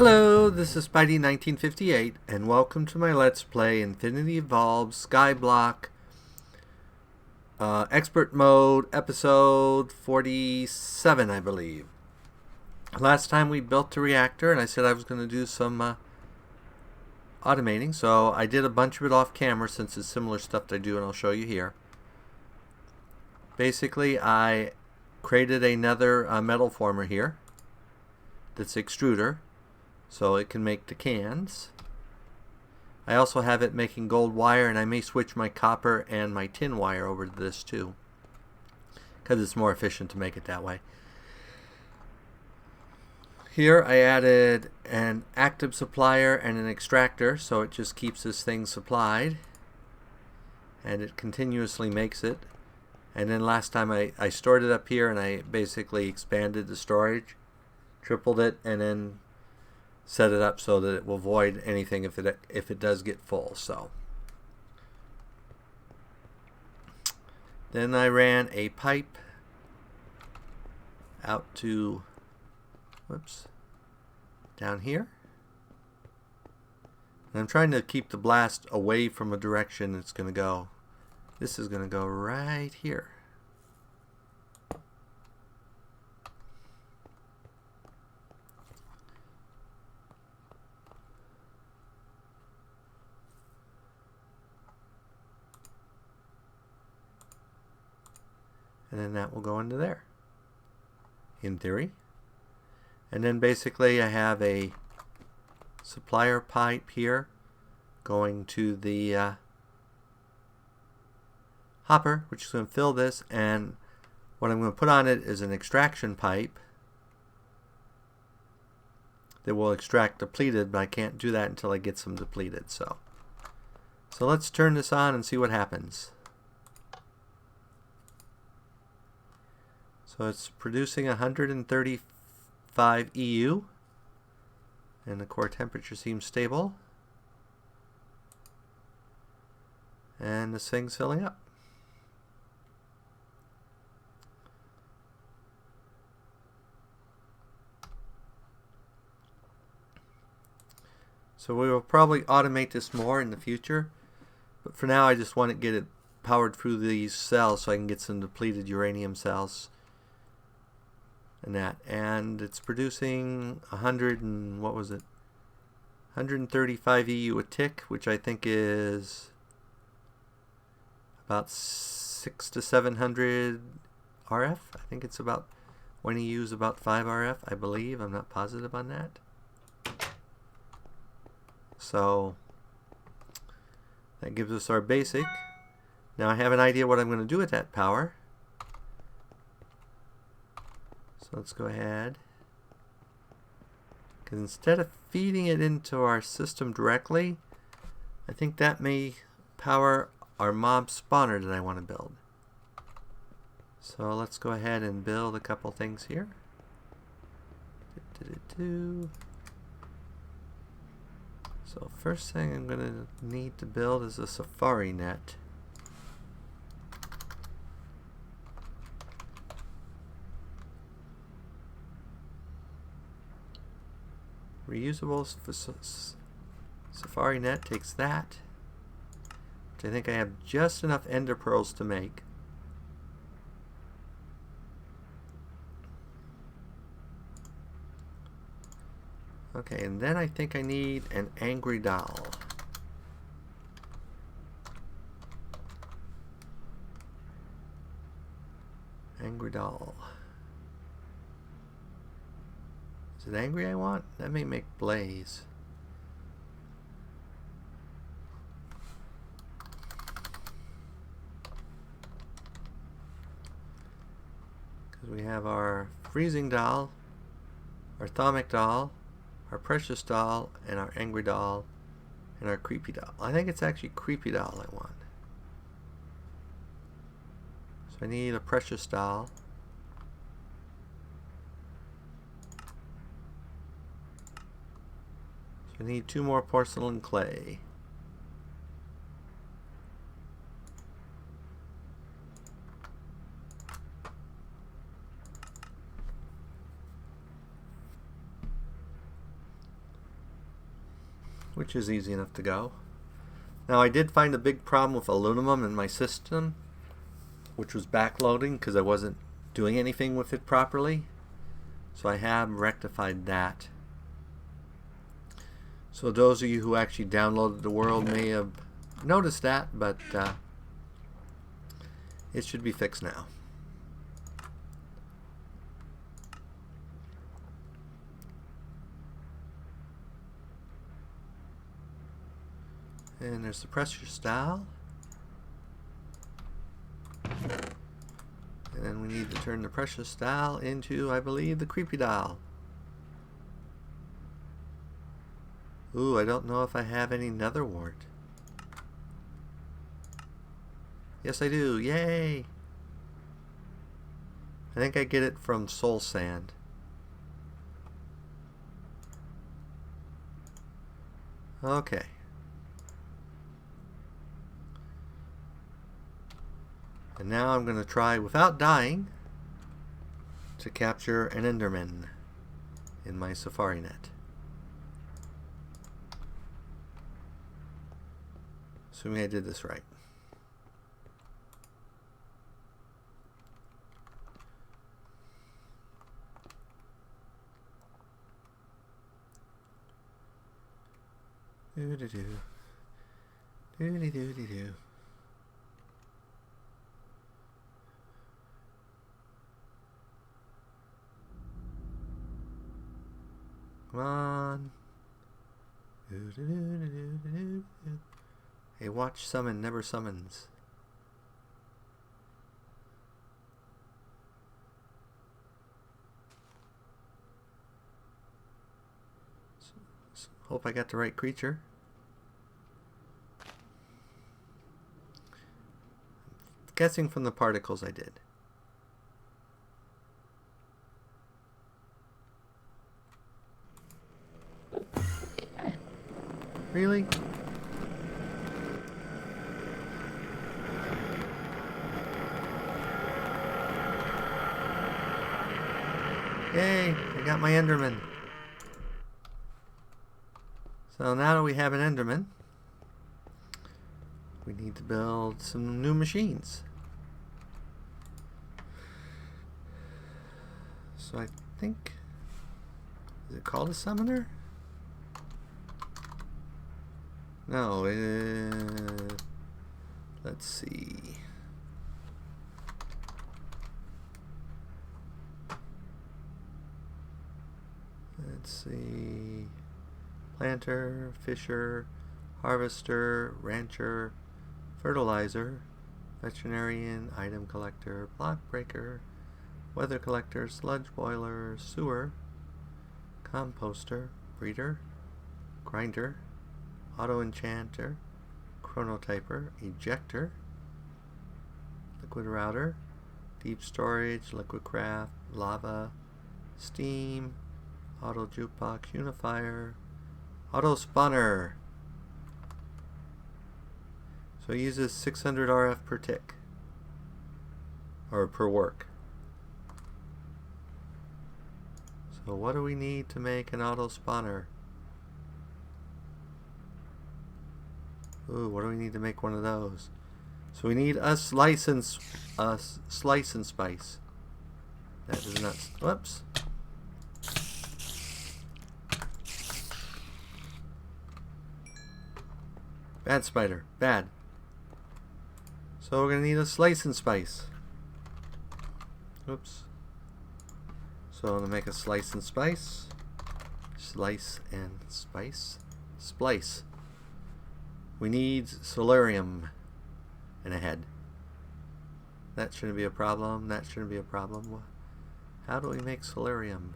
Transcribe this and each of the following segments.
Hello, this is Spidey1958, and welcome to my Let's Play Infinity Evolved Skyblock Expert Mode, Episode 47, I believe. Last time we built the reactor, and I said I was going to do some automating, so I did a bunch of it off camera since it's similar stuff that I do, and I'll show you here. Basically, I created another metal former here that's extruder, so it can make the cans. I also have it making gold wire, and I may switch my copper and my tin wire over to this too, because it's more efficient to make it that way. Here I added an active supplier and an extractor, so it just keeps this thing supplied, and it continuously makes it. And then last time I stored it up here, and I basically expanded the storage, tripled it, and then set it up so that it will void anything if it does get full. So then I ran a pipe out to down here, and I'm trying to keep the blast away from a direction it's going to go. This is going to go right here. And then that will go into there, in theory. And then basically I have a supplier pipe here going to the hopper, which is going to fill this, and what I'm going to put on it is an extraction pipe that will extract depleted, but I can't do that until I get some depleted. So let's turn this on and see what happens. So it's producing 135 EU, and the core temperature seems stable, and this thing's filling up. So we will probably automate this more in the future, but for now I just want to get it powered through these cells so I can get some depleted uranium cells and that. And it's producing 135 EU a tick, which I think is about 600 to 700 RF. I think it's about 1 EU is about 5 RF, I believe. I'm not positive on that. So that gives us our basic. Now I have an idea what I'm going to do with that power. So let's go ahead, because instead of feeding it into our system directly, I think that may power our mob spawner that I want to build. So let's go ahead and build a couple things here. So first thing I'm going to need to build is a safari net. Reusable safari net takes that, which I think I have just enough ender pearls to make. Okay, and then I think I need an angry doll. Angry doll. Is it angry I want? That may make blaze. Because we have our freezing doll, our thermic doll, our precious doll, and our angry doll, and our creepy doll. I think it's actually creepy doll I want. So I need a precious doll. I need 2 more porcelain clay. which is easy enough to go. Now I did find a big problem with aluminum in my system, which was backloading because I wasn't doing anything with it properly. So I have rectified that. So those of you who actually downloaded the world may have noticed that, but it should be fixed now. And there's the pressure style. And then we need to turn the pressure style into, I believe, the creepy dial. Ooh, I don't know if I have any nether wart. Yes, I do. Yay! I think I get it from soul sand. Okay. And now I'm going to try, without dying, to capture an Enderman in my Safari net. Assuming I did this right. Doo-doo-doo. Doo-doo-doo-doo-doo. Come on. A watch summon never summons. Hope I got the right creature. Guessing from the particles I did. Really? Yay! I got my Enderman. So now that we have an Enderman, we need to build some new machines. So I think, is it called a summoner? No, let's see. Let's see. Planter, fisher, harvester, rancher, fertilizer, veterinarian, item collector, block breaker, weather collector, sludge boiler, sewer, composter, breeder, grinder, auto enchanter, chronotyper, ejector, liquid router, deep storage, liquid craft, lava, steam, auto jukebox, unifier, auto spawner. So it uses 600 RF per tick, or per work. So what do we need to make an auto spawner? Ooh, what do we need to make one of those? So we need a slice and spice. That is not. Whoops. Bad spider. Bad. So we're gonna need a slice and spice. Oops. So I'm gonna make a slice and spice. Slice and spice. Splice. We need solarium and a head. That shouldn't be a problem. That shouldn't be a problem. How do we make solarium?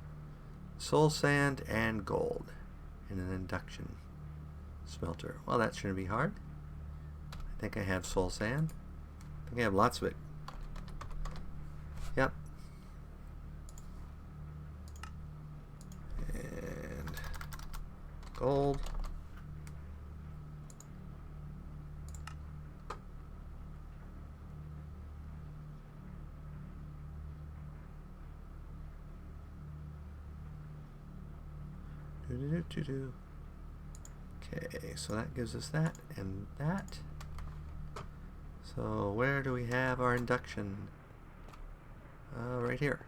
Soul sand and gold in an induction smelter. Well, that shouldn't be hard. I think I have soul sand. I think I have lots of it. Yep. And gold. Okay, so that gives us that and that. So where do we have our induction? Right here.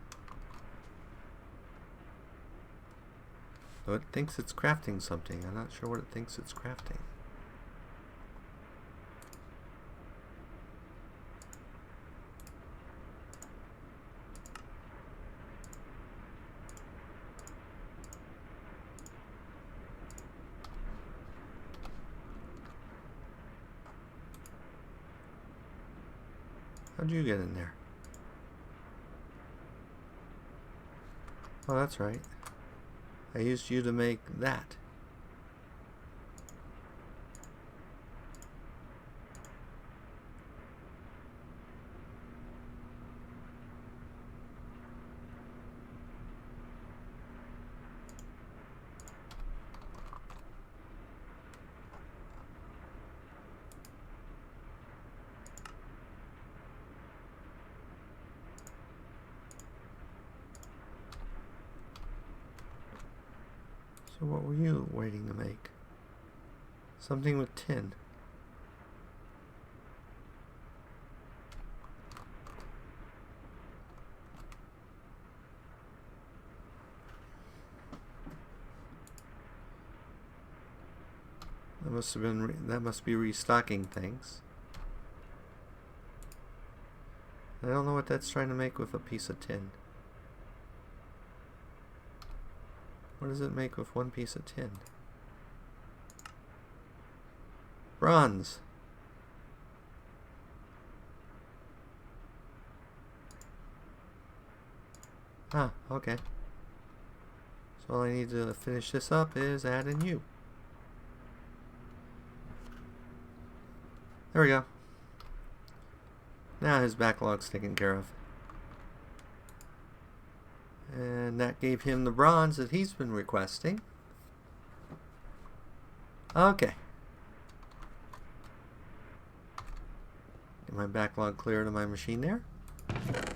So it thinks it's crafting something. I'm not sure what it thinks it's crafting. How'd you get in there? Oh, that's right. I used you to make that. So what were you waiting to make? Something with tin. That must have been that must be restocking things. I don't know what that's trying to make with a piece of tin. What does it make with one piece of tin? Bronze. Ah, okay. So all I need to finish this up is add in you. There we go. Now his backlog's taken care of. And that gave him the bronze that he's been requesting. Okay. Get my backlog clear to my machine there. Get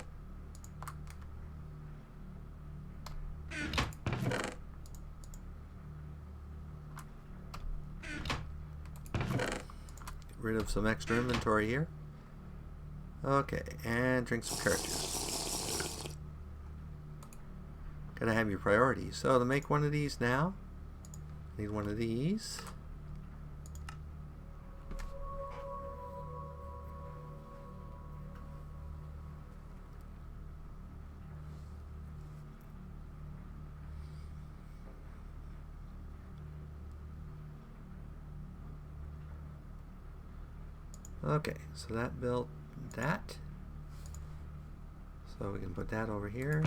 rid of some extra inventory here. Okay, and drink some carrot juice. Gotta have your priorities. So to make one of these now, I need one of these. Okay, so that built that. So we can put that over here.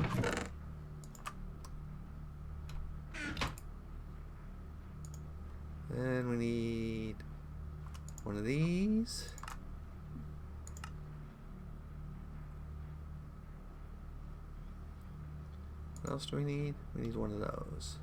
Then we need one of these. What else do we need? We need one of those.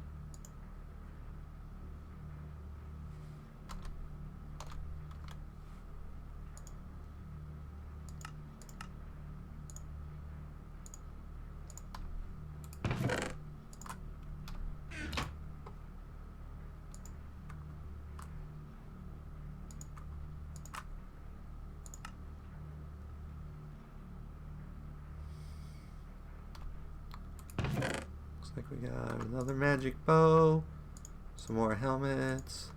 Looks like we got another magic bow, some more helmets.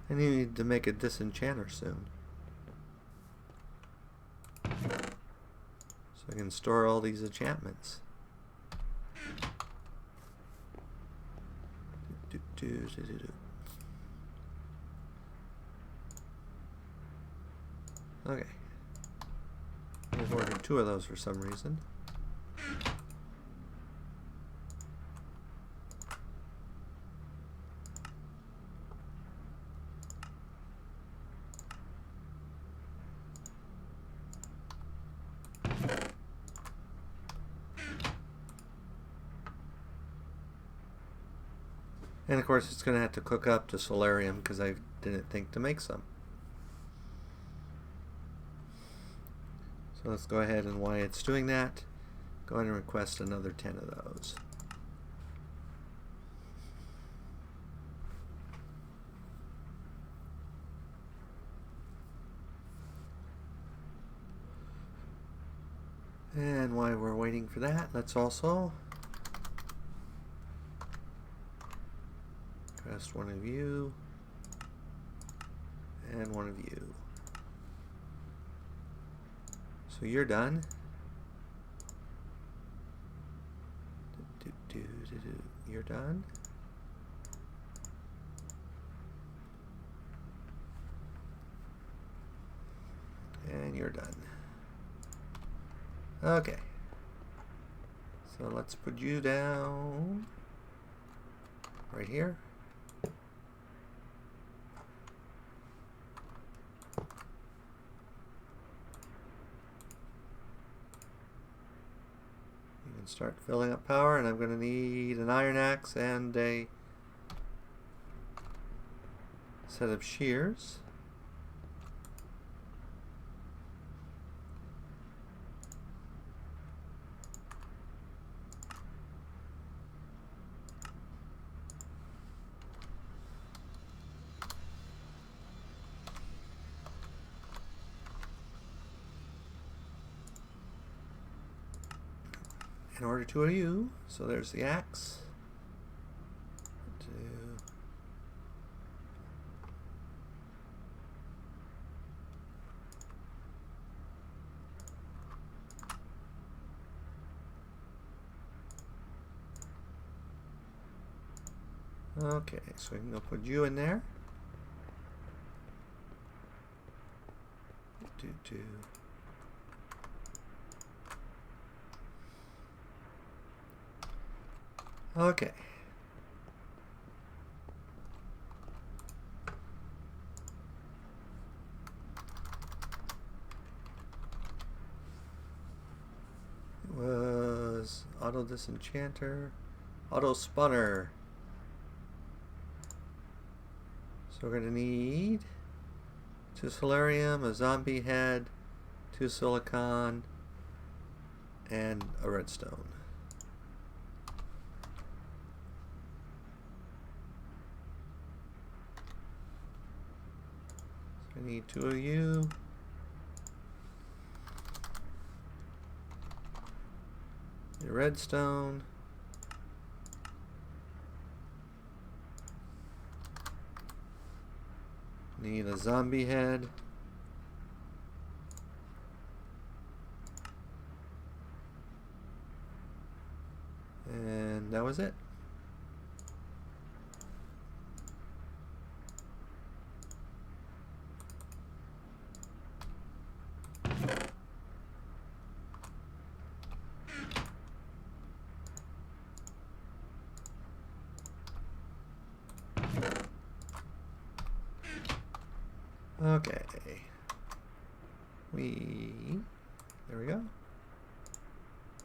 I need to make a disenchanter soon, so I can store all these enchantments. Okay. I've ordered 2 of those for some reason. And of course it's going to have to cook up to solarium because I didn't think to make some. So let's go ahead and while it's doing that, Go ahead and request another 10 of those. And while we're waiting for that, let's also request one of you and one of you. So you're done. You're done. And you're done. Okay. So let's put you down right here. Start filling up power, and I'm going to need an iron axe and a set of shears. In order to you, so there's the axe. Okay, so we can go put you in there. Okay. It was auto disenchanter, auto spunner. So we're going to need 2 solarium, a zombie head, 2 silicon, and a redstone. So I need 2 of you. A redstone. Need a zombie head. And that was it. Okay. There we go.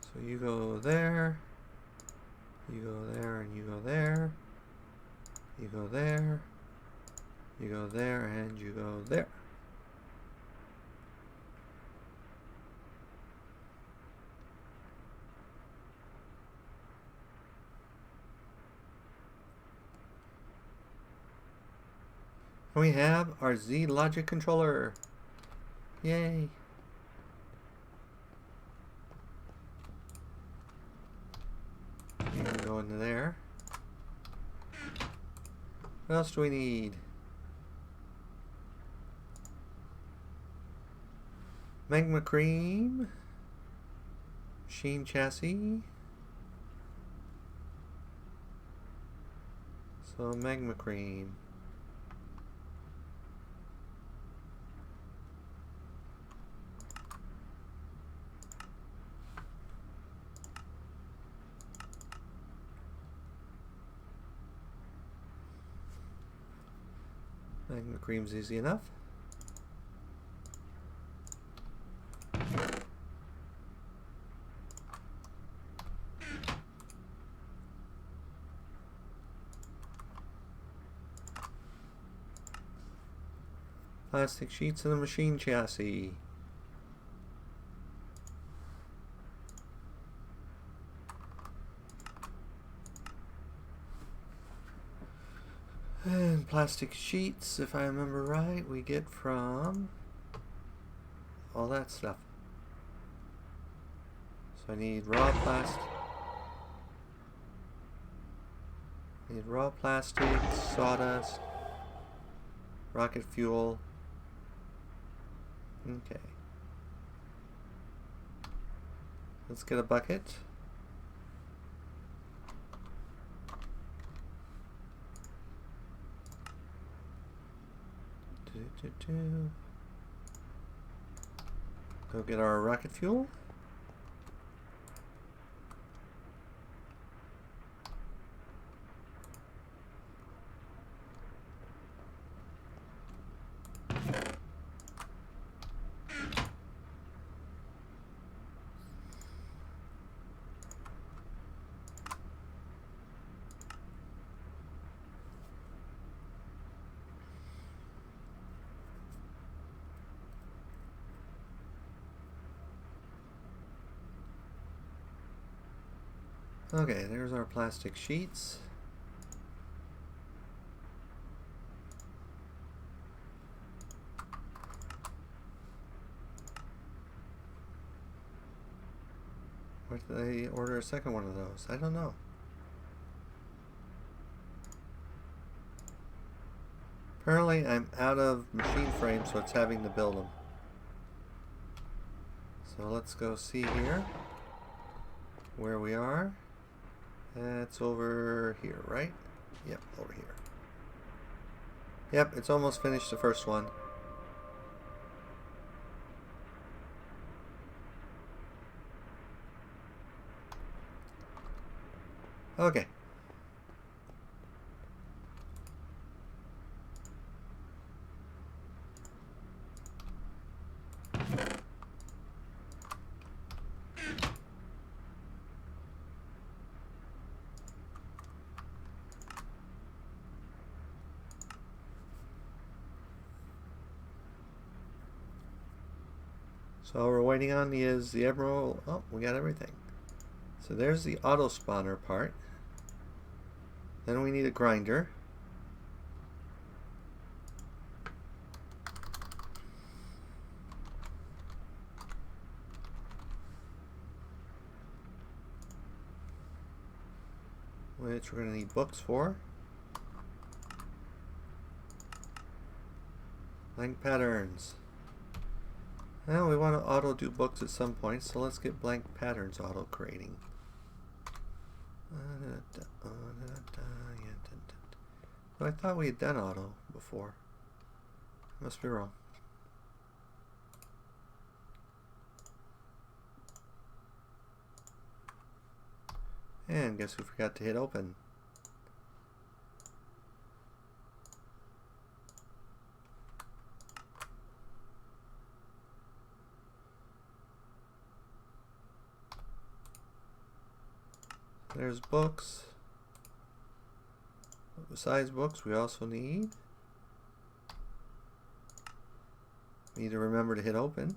So you go there, you go there, and you go there, you go there, you go there, and you go there. And we have our Z logic controller. Yay. You can go into there. What else do we need? Magma cream. Machine chassis. So magma cream. Magma cream's easy enough. Plastic sheets and a machine chassis. And plastic sheets, if I remember right, we get from all that stuff. So I need raw plastic, sawdust, rocket fuel. Okay. Let's get a bucket. Go get our rocket fuel. Okay, there's our plastic sheets. Why did they order a second one of those? I don't know. Apparently I'm out of machine frames, so it's having to build them. So let's go see here where we are. It's over here, right? Yep, over here. Yep, it's almost finished, the first one. Okay. So all we're waiting on is the emerald. Oh, we got everything. So there's the auto spawner part. Then we need a grinder. Which we're going to need books for. Blank patterns. Now we want to auto do books at some point, so let's get blank patterns auto creating. But I thought we had done auto before. Must be wrong. And guess we forgot to hit open. There's books. Besides books, we also need to remember to hit open.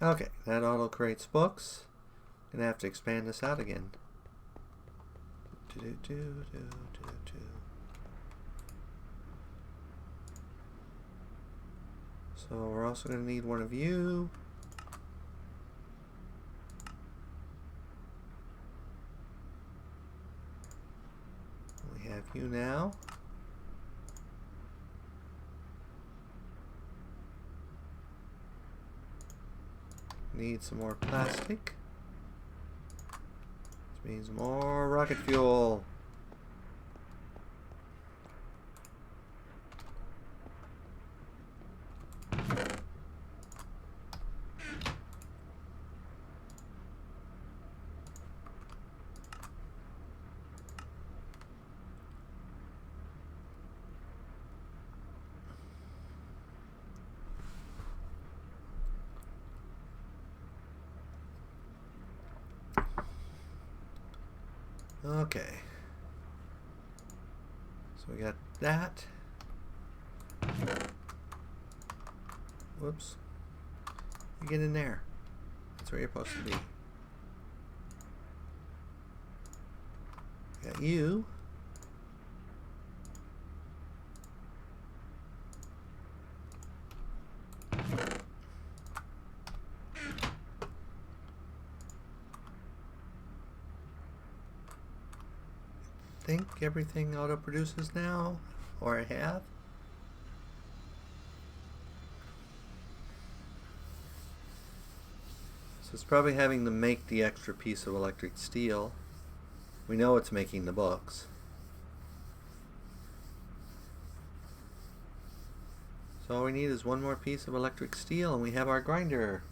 Okay, that auto creates books. Gonna have to expand this out again. So we're also going to need one of you. We have you now. Need some more plastic. This means more rocket fuel. Okay, so we got that. Whoops, you get in there. That's where you're supposed to be. Got you. I think everything auto produces now, or I have. So it's probably having to make the extra piece of electric steel. We know it's making the books. So all we need is one more piece of electric steel and we have our grinder.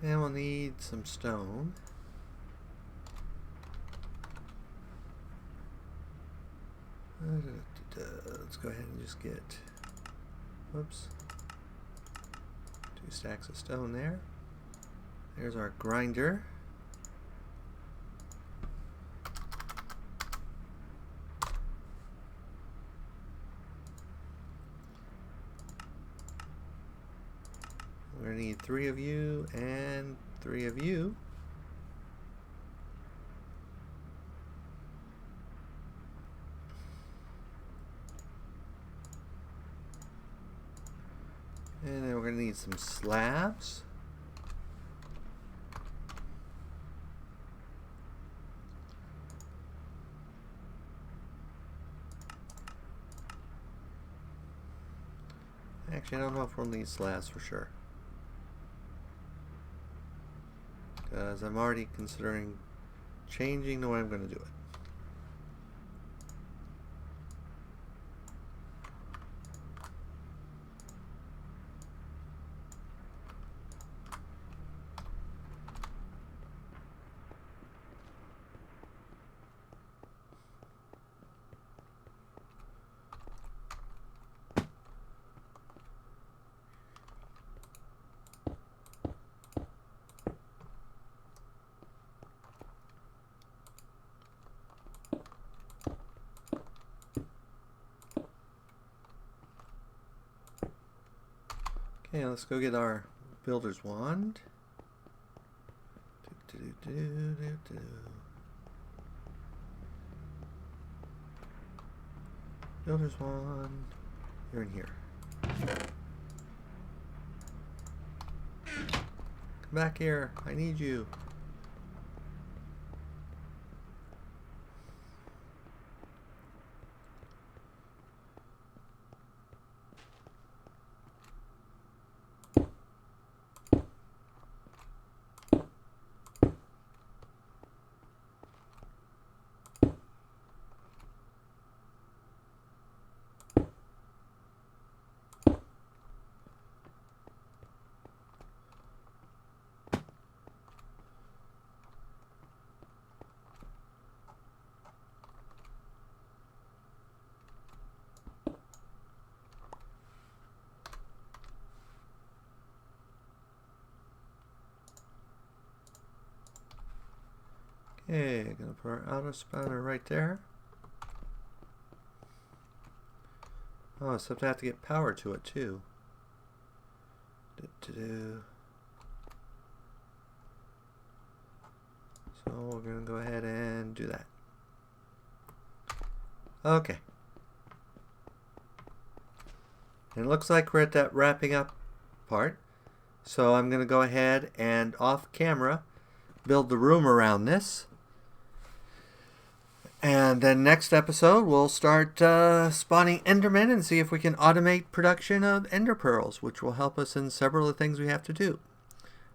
And we'll need some stone. Let's go ahead and just get, whoops, 2 stacks of stone there. There's our grinder. We're going to need 3 of you and 3 of you. And then we're going to need some slabs. Actually, I don't know if we'll need slabs for sure, because I'm already considering changing the way I'm going to do it. Okay, let's go get our builder's wand. Builder's wand. You're in here. Come back here. I need you. Okay, gonna put our auto spawner right there. Oh, except I have to get power to it too. So we're gonna go ahead and do that. Okay. And it looks like we're at that wrapping up part. So I'm gonna go ahead and off camera build the room around this. And then next episode, we'll start spawning Endermen and see if we can automate production of Ender Pearls, which will help us in several of the things we have to do.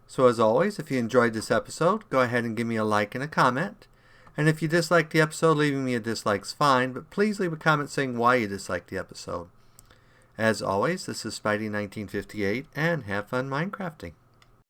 So as always, if you enjoyed this episode, go ahead and give me a like and a comment. And if you disliked the episode, leaving me a dislike's fine, but please leave a comment saying why you disliked the episode. As always, this is Spidey1958, and have fun Minecrafting.